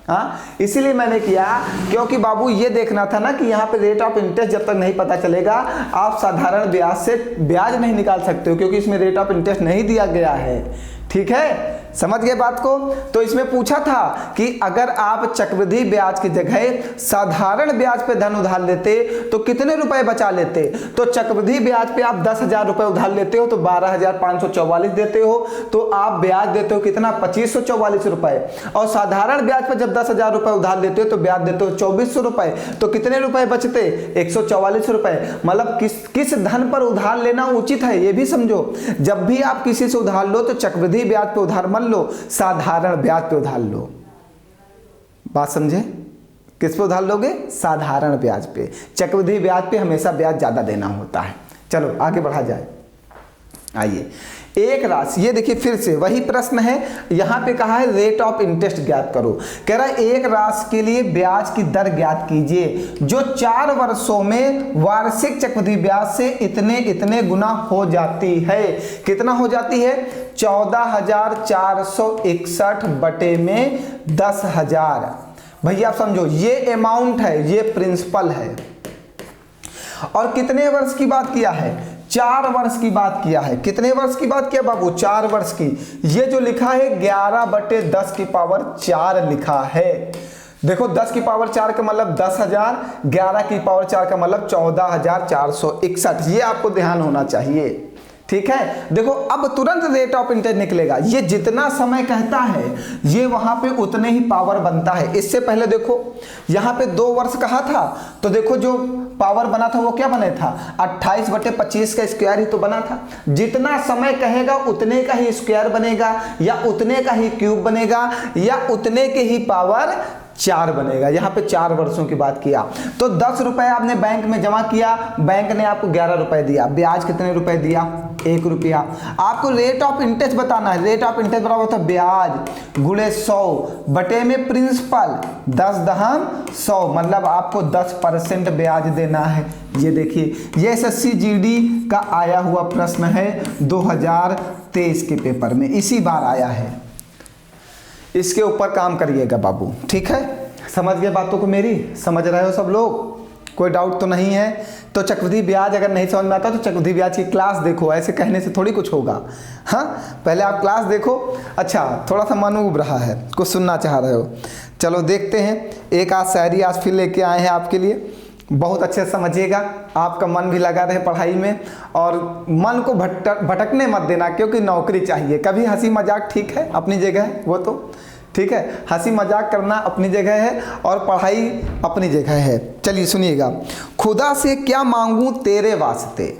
Speaker 1: हाँ, इसीलिए मैंने किया क्योंकि बाबू ये देखना था ना कि यहाँ पे रेट ऑफ इंटरेस्ट जब तक नहीं पता चलेगा आप साधारण ब्याज से ब्याज नहीं निकाल सकते हो, क्योंकि इसमें रेट ऑफ इंटरेस्ट नहीं दिया गया है। ठीक है, समझ गए बात को। तो इसमें पूछा था कि अगर आप चक्रवृद्धि ब्याज की जगह साधारण ब्याज पे धन उधार लेते तो कितने रुपए बचा लेते। तो चक्रवृद्धि ब्याज पे आप 10,000 रुपए उधार लेते हो तो 12,544 देते हो, तो आप ब्याज देते हो कितना 2,544 रुपए। और साधारण ब्याज पर जब 10,000 रुपए उधार लेते हो तो ब्याज देते हो 2,400 रुपए, तो कितने रुपए बचते 144 रुपए। मतलब किस धन पर उधार लेना उचित है ये भी समझो। जब भी आप किसी से उधार लो तो चक्रवृद्धि ब्याज पे उधार मत लो, साधारण ब्याज पे उधार लो। बात समझे, किस पे उधार लोगे, साधारण ब्याज पे। चक्रवृद्धि ब्याज पे हमेशा ब्याज ज्यादा देना होता है। चलो आगे बढ़ा जाए। आइए, एक राशि, ये देखिए फिर से वही प्रश्न है। यहां पे कहा है रेट ऑफ इंटरेस्ट ज्ञात करो। कह रहा है एक राशि के लिए ब्याज की दर ज्ञात कीजिए जो 4 वर्षों में वार्षिक चक्रवृद्धि ब्याज से इतने इतने गुना हो जाती है। कितना हो जाती है, 14,461 बटे में 10,000। भैया आप समझो ये अमाउंट है, ये प्रिंसिपल है। और कितने वर्ष की बात किया है, 4 वर्ष की बात किया है। कितने वर्ष की बात किया बाबू, 4 वर्ष की। ये जो लिखा है 11 बटे 10 की पावर 4 लिखा है। देखो 10 की पावर 4 का मतलब 10,000, 11 की पावर 4 का मतलब 14,461। ये आपको ध्यान होना चाहिए। ठीक है, देखो अब तुरंत रेट ऑफ इंटरेस्ट निकलेगा। ये जितना समय कहता है ये वहां पे उतने ही पावर बनता है। इससे पहले देखो यहां पे 2 वर्ष कहा था, तो देखो जो पावर बना था वो क्या बने था, 28 बटे 25 का स्क्वायर ही तो बना था। जितना समय कहेगा उतने का ही स्क्वायर बनेगा, या उतने का ही क्यूब बनेगा, या उतने के ही पावर 4 बनेगा। यहाँ पे 4 वर्षों की बात किया। तो 10 रुपए आपने बैंक में जमा किया, बैंक ने आपको 11 रुपए दिया, ब्याज कितने रुपए दिया, 1 रुपया। आपको रेट ऑफ इंटरेस्ट बताना है। रेट ऑफ इंटरेस्ट बराबर होता है ब्याज गुणे 100 बटे में प्रिंसिपल 10,100, मतलब आपको 10% ब्याज देना है। ये देखिए ये SSC GD का आया हुआ प्रश्न है 2023 के पेपर में, इसी बार आया है। इसके ऊपर काम करिएगा बाबू। ठीक है, समझ गए बातों को मेरी, समझ रहे हो सब लोग, कोई डाउट तो नहीं है। तो चक्रवृद्धि ब्याज अगर नहीं समझ में आता तो चक्रवृद्धि ब्याज की क्लास देखो, ऐसे कहने से थोड़ी कुछ होगा। हाँ, पहले आप क्लास देखो। अच्छा, थोड़ा सा मन उब रहा है, कुछ सुनना चाह रहे हो, चलो देखते हैं। एक आध शायरी आज फिर लेके आए हैं आपके लिए, बहुत अच्छे से समझिएगा, आपका मन भी लगा रहे पढ़ाई में, और मन को भटकने मत देना, क्योंकि नौकरी चाहिए। कभी हंसी मजाक ठीक है, अपनी जगह है, वो तो ठीक है, हंसी मजाक करना अपनी जगह है और पढ़ाई अपनी जगह है। चलिए सुनिएगा। खुदा से क्या मांगूं तेरे वास्ते,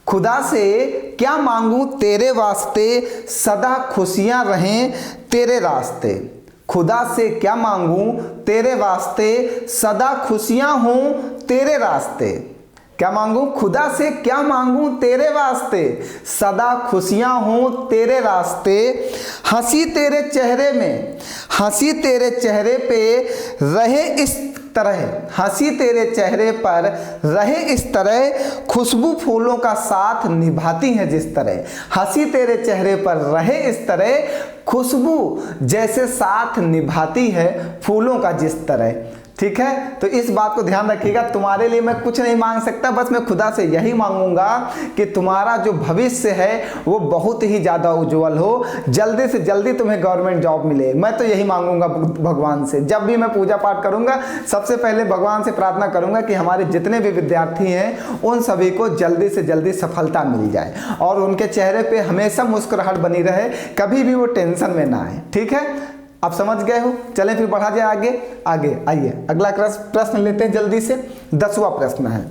Speaker 1: खुदा से क्या मांगूं तेरे वास्ते, सदा खुशियां रहें तेरे रास्ते। खुदा से क्या मांगूं तेरे वास्ते, सदा खुशियां हों तेरे रास्ते। क्या मांगूं, खुदा से क्या मांगूं तेरे वास्ते, सदा खुशियां हों तेरे रास्ते। हंसी तेरे चेहरे में, हंसी तेरे चेहरे पे रहे इस तरह, हंसी तेरे चेहरे पर रहे इस तरह, खुशबू फूलों का साथ निभाती है जिस तरह। हंसी तेरे चेहरे पर रहे इस तरह, खुशबू जैसे साथ निभाती है फूलों का जिस तरह। ठीक है, तो इस बात को ध्यान रखिएगा। तुम्हारे लिए मैं कुछ नहीं मांग सकता, बस मैं खुदा से यही मांगूंगा कि तुम्हारा जो भविष्य है वो बहुत ही ज़्यादा उज्जवल हो, जल्दी से जल्दी तुम्हें गवर्नमेंट जॉब मिले। मैं तो यही मांगूंगा भगवान से। जब भी मैं पूजा पाठ करूंगा सबसे पहले भगवान से प्रार्थना करूंगा कि हमारे जितने भी विद्यार्थी हैं उन सभी को जल्दी से जल्दी सफलता मिल जाए और उनके चेहरे पर हमेशा मुस्कुराहट बनी रहे, कभी भी वो टेंशन में ना आए। ठीक है, आप समझ गए हो। चलें फिर बढ़ा जाए आगे। आगे आइए, अगला प्रश्न लेते हैं जल्दी से। 10वां प्रश्न है,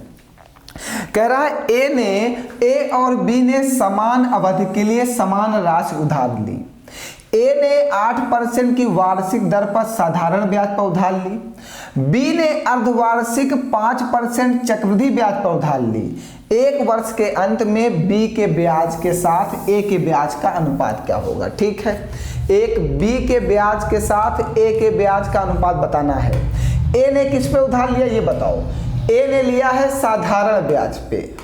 Speaker 1: कह रहा है ए और बी ने समान अवधि के लिए समान राशि उधार ली। ए ने 8% की वार्षिक दर पर साधारण ब्याज पर उधार ली, बी ने अर्धवार्षिक 5% चक्रवृद्धि ब्याज पर उधार ली। एक वर्ष के अंत में बी के ब्याज के साथ ए के ब्याज का अनुपात क्या होगा। ठीक है, एक बी के ब्याज के साथ ए के ब्याज का अनुपात बताना है। ए ने किस पे उधार लिया ये बताओ। ए ने लिया है साधारण ब्याज पे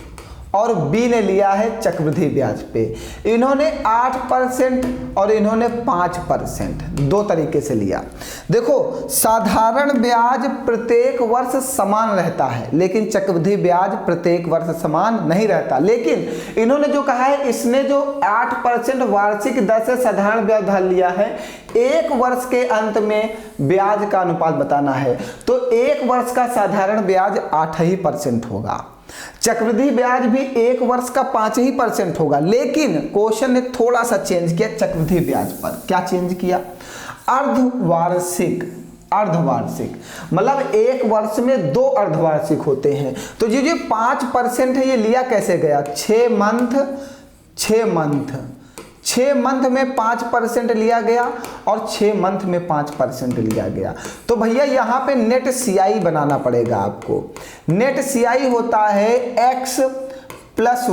Speaker 1: और बी ने लिया है चक्रवृद्धि ब्याज पे। इन्होंने 8% और इन्होंने 5%, दो तरीके से लिया। देखो, साधारण ब्याज प्रत्येक वर्ष समान रहता है, लेकिन चक्रवृद्धि ब्याज प्रत्येक वर्ष समान नहीं रहता। लेकिन इन्होंने जो कहा है, इसने जो 8% वार्षिक दर से साधारण ब्याज उधार लिया है, एक वर्ष के अंत में ब्याज का अनुपात बताना है, तो एक वर्ष का साधारण ब्याज 8% होगा। चक्रवृद्धि ब्याज भी एक वर्ष का 5% होगा। लेकिन क्वेश्चन ने थोड़ा सा चेंज किया चक्रवृद्धि ब्याज पर। क्या चेंज किया? अर्धवार्षिक मतलब एक वर्ष में 2 अर्धवार्षिक होते हैं। तो ये जो 5% है ये लिया कैसे गया? 6 मंथ में 5% लिया गया और 6 मंथ में 5% लिया गया। तो भैया यहाँ पे नेट सीआई बनाना पड़ेगा आपको। नेट सीआई होता है x plus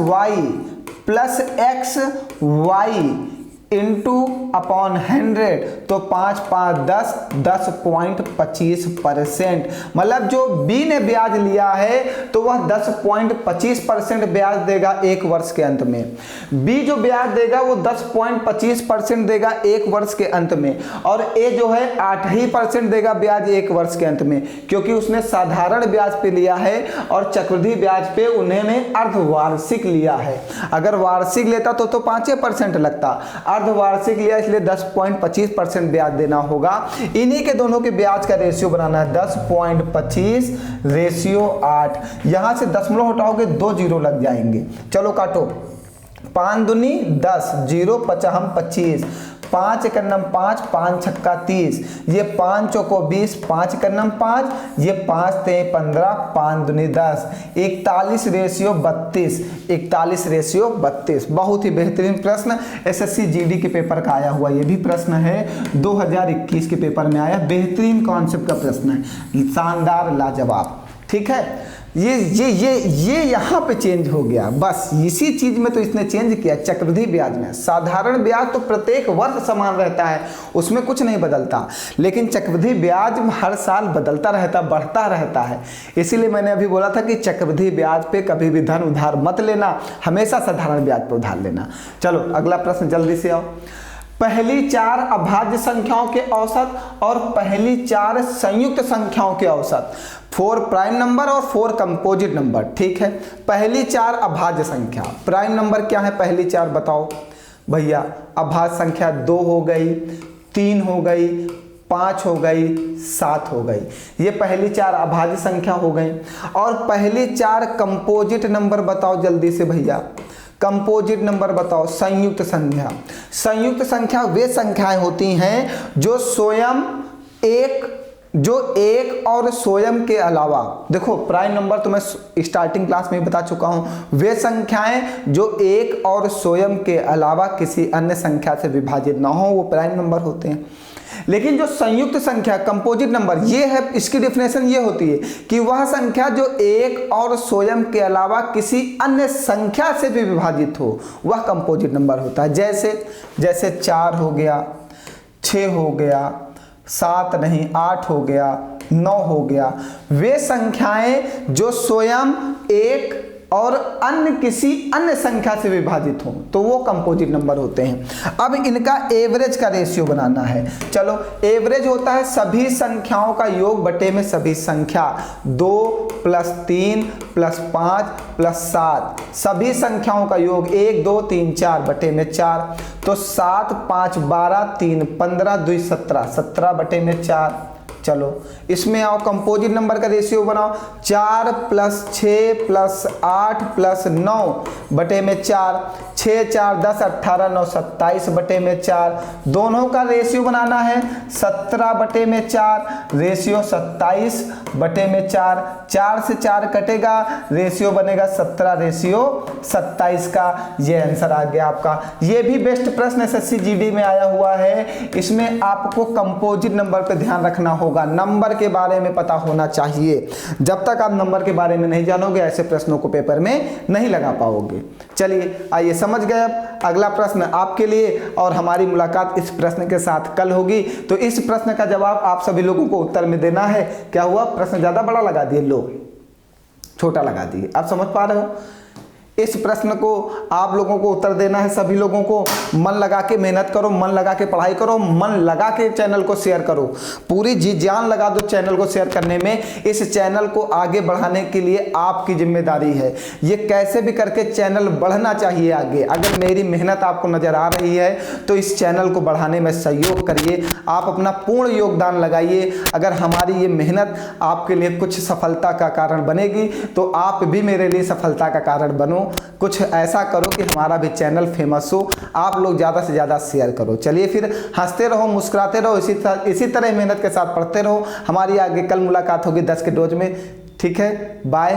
Speaker 1: y into upon 100, तो 5 5 10 10.25%। मतलब जो बी ने ब्याज लिया है तो वह 10.25% ब्याज देगा एक वर्ष के अंत में। बी जो ब्याज देगा वो 10.25% देगा एक वर्ष के अंत में, और ए जो है 8% देगा ब्याज एक वर्ष के अंत में, क्योंकि उसने साधारण ब्याज पे लिया है और चक्रवृद्धि ब्याज पे उन्होंने अर्धवार्षिक लिया है। अगर वार्षिक लेता तो 5% लगता, अर्धवार्षिक लिया इसलिए 10.25% ब्याज देना होगा। इन्हीं के दोनों के ब्याज का रेशियो बनाना है 10.25:8। यहां से दशमलव हटाओगे 2 जीरो लग जाएंगे। चलो काटो, 5 दूनी 10, 0 पचहम 25, 5 एक 5, 5 छक्का 30, ये 5 चौको 20, 5 एक 5, ये 5 ते 15, 5 दूनी 10, 41:32। बहुत ही बेहतरीन प्रश्न एसएससी जीडी के पेपर का आया हुआ ये भी प्रश्न है, 2021 के पेपर में आया। बेहतरीन कॉन्सेप्ट का प्रश्न है, शानदार, लाजवाब। ठीक है, ये यहाँ पे चेंज हो गया, बस इसी चीज में तो इसने चेंज किया। चक्रवृद्धि ब्याज में साधारण ब्याज तो प्रत्येक वर्ष समान रहता है, उसमें कुछ नहीं बदलता, लेकिन चक्रवृद्धि ब्याज हर साल बदलता रहता, बढ़ता रहता है। इसीलिए मैंने अभी बोला था कि चक्रवृद्धि ब्याज पे कभी भी धन उधार मत लेना, हमेशा साधारण ब्याज पे उधार लेना। चलो अगला प्रश्न जल्दी से आओ। पहली 4 अभाज्य संख्याओं के औसत और पहली 4 संयुक्त संख्याओं के औसत, 4 प्राइम नंबर और 4 कंपोजिट नंबर। ठीक है, पहली 4 अभाज्य संख्या, प्राइम नंबर क्या है? पहली 4 बताओ भैया। अभाज्य संख्या 2 हो गई, 3 हो गई, 5 हो गई, 7 हो गई। ये पहली 4 अभाज्य संख्या हो गई। और पहली 4 कंपोजिट नंबर बताओ जल्दी से भैया। कंपोजिट नंबर बताओ। संयुक्त संख्या, संयुक्त संख्या वे संख्याएं होती हैं जो स्वयं एक और स्वयं के अलावा, देखो प्राइम नंबर तो मैं स्टार्टिंग क्लास में ही बता चुका हूं, वे संख्याएं जो एक और स्वयं के अलावा किसी अन्य संख्या से विभाजित ना हो वो प्राइम नंबर होते हैं। लेकिन जो संयुक्त संख्या कंपोजिट नंबर ये है, इसकी डेफिनेशन ये होती है कि वह संख्या जो एक और स्वयं के अलावा किसी अन्य संख्या से भी विभाजित हो वह कंपोजिट नंबर होता है। जैसे 4 हो गया, 6 हो गया, 7 नहीं 8 हो गया, 9 हो गया। वे संख्याएं जो स्वयं एक और अन्य किसी अन्य संख्या से विभाजित हो तो वो कंपोजिट नंबर होते हैं। अब इनका एवरेज का रेशियो बनाना है। चलो, एवरेज होता है सभी संख्याओं का योग बटे में सभी संख्या, 2 + 3 + 5 + 7, सभी संख्याओं का योग 1 2 3 4 बटे में 4, तो 7 5 12 3 15 2 17, 17 बटे में 4। चलो इसमें आओ, कंपोजिट नंबर का रेशियो बनाओ। 4 + 6 + 8 + 9 बटे में 4, 6 4 10 18 9 27 बटे में 4। दोनों का रेशियो बनाना है 17 बटे में 4, रेशियो 27 बटे में 4। 4 से 4 कटेगा, रेशियो बनेगा 17/27 का। ये आंसर आ गया आपका। ये भी बेस्ट प्रश्न एसएससी जीडी में आया हुआ है। इसमें आपको कंपोजिट नंबर पे ध्यान रखना होगा, नंबर के बारे में पता होना चाहिए। जब तक आप नंबर के बारे में नहीं जानोगे ऐसे प्रश्नों को पेपर में नहीं लगा पाओगे। चलिए आइए समझ गए। अब अगला प्रश्न आपके लिए और हमारी मुलाकात इस प्रश्न के साथ कल होगी। तो इस प्रश्न का जवाब आप सभी लोगों को उत्तर में देना है। क्या हुआ, प्रश्न ज्यादा बड़ा लगा दिए, लो छोटा लगा दिए। आप समझ पा रहे हो? इस प्रश्न को आप लोगों को उत्तर देना है। सभी लोगों को मन लगा के मेहनत करो, मन लगा के पढ़ाई करो, मन लगा के चैनल को शेयर करो, पूरी जी जान लगा दो चैनल को शेयर करने में। इस चैनल को आगे बढ़ाने के लिए आपकी जिम्मेदारी है। ये कैसे भी करके चैनल बढ़ना चाहिए आगे। अगर मेरी मेहनत आपको नजर आ रही है तो इस चैनल को बढ़ाने में सहयोग करिए, आप अपना पूर्ण योगदान लगाइए। अगर हमारी ये मेहनत आपके लिए कुछ सफलता का कारण बनेगी तो आप भी मेरे लिए सफलता का कारण बनो। कुछ ऐसा करो कि हमारा भी चैनल फेमस हो। आप लोग ज़्यादा से ज़्यादा शेयर करो। चलिए फिर हंसते रहो, मुस्कुराते रहो, इसी तरह मेहनत के साथ पढ़ते रहो। हमारी आगे कल मुलाकात होगी 10 के डोज में। ठीक है, बाय।